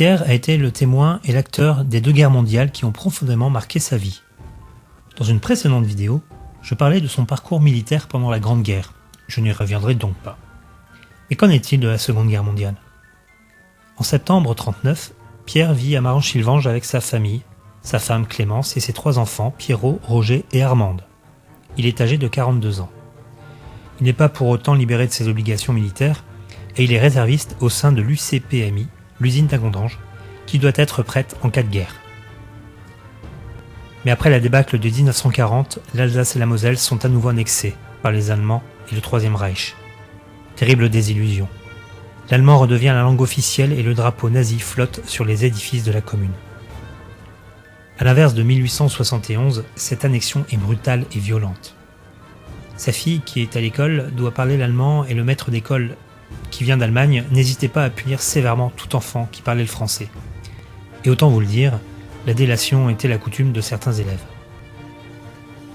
Pierre a été le témoin et l'acteur des 2 guerres mondiales qui ont profondément marqué sa vie. Dans une précédente vidéo, je parlais de son parcours militaire pendant la Grande Guerre. Je n'y reviendrai donc pas. Mais qu'en est-il de la Seconde Guerre mondiale ? En septembre 1939, Pierre vit à Marange-Sylvange avec sa famille, sa femme Clémence et ses 3 enfants, Pierrot, Roger et Armande. Il est âgé de 42 ans. Il n'est pas pour autant libéré de ses obligations militaires et il est réserviste au sein de l'UCPMI, l'usine d'Agondange, qui doit être prête en cas de guerre. Mais après la débâcle de 1940, l'Alsace et la Moselle sont à nouveau annexées par les Allemands et le Troisième Reich. Terrible désillusion. L'allemand redevient la langue officielle et le drapeau nazi flotte sur les édifices de la commune. À l'inverse de 1871, cette annexion est brutale et violente. Sa fille, qui est à l'école, doit parler l'allemand et le maître d'école, qui vient d'Allemagne, n'hésitait pas à punir sévèrement tout enfant qui parlait le français. Et autant vous le dire, la délation était la coutume de certains élèves.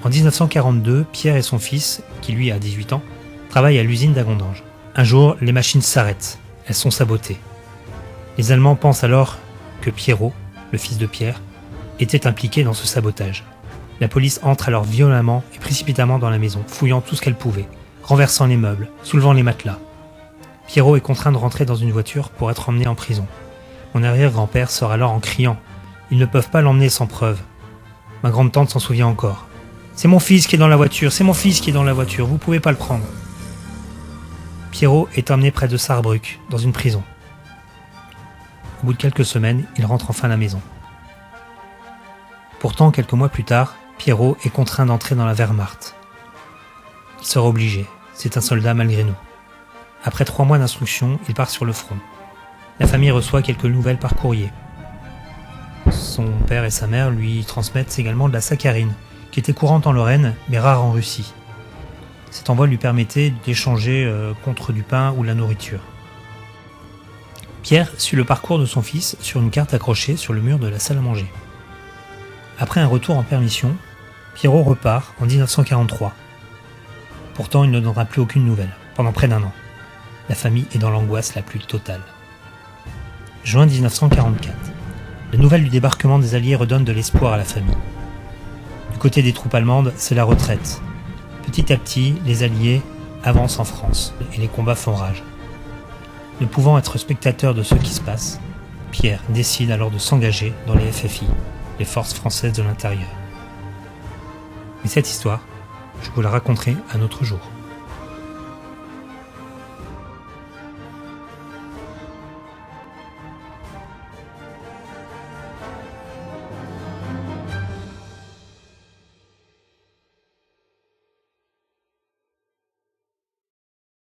En 1942, Pierre et son fils, qui lui a 18 ans, travaillent à l'usine d'Agondange. Un jour, les machines s'arrêtent. Elles sont sabotées. Les Allemands pensent alors que Pierrot, le fils de Pierre, était impliqué dans ce sabotage. La police entre alors violemment et précipitamment dans la maison, fouillant tout ce qu'elle pouvait, renversant les meubles, soulevant les matelas. Pierrot est contraint de rentrer dans une voiture pour être emmené en prison. Mon arrière-grand-père sort alors en criant « Ils ne peuvent pas l'emmener sans preuve ». Ma grande-tante s'en souvient encore. « C'est mon fils qui est dans la voiture, c'est mon fils qui est dans la voiture, vous pouvez pas le prendre ». Pierrot est emmené près de Sarrebruck, dans une prison. Au bout de quelques semaines, il rentre enfin à la maison. Pourtant, quelques mois plus tard, Pierrot est contraint d'entrer dans la Wehrmacht. Il sera obligé, c'est un soldat malgré nous. Après 3 mois d'instruction, il part sur le front. La famille reçoit quelques nouvelles par courrier. Son père et sa mère lui transmettent également de la saccharine, qui était courante en Lorraine, mais rare en Russie. Cet envoi lui permettait d'échanger contre du pain ou de la nourriture. Pierre suit le parcours de son fils sur une carte accrochée sur le mur de la salle à manger. Après un retour en permission, Pierrot repart en 1943. Pourtant, il ne donnera plus aucune nouvelle, pendant près d'1 an. La famille est dans l'angoisse la plus totale. Juin 1944. La nouvelle du débarquement des Alliés redonne de l'espoir à la famille. Du côté des troupes allemandes, c'est la retraite. Petit à petit, les Alliés avancent en France et les combats font rage. Ne pouvant être spectateur de ce qui se passe, Pierre décide alors de s'engager dans les FFI, les forces françaises de l'intérieur. Mais cette histoire, je vous la raconterai un autre jour.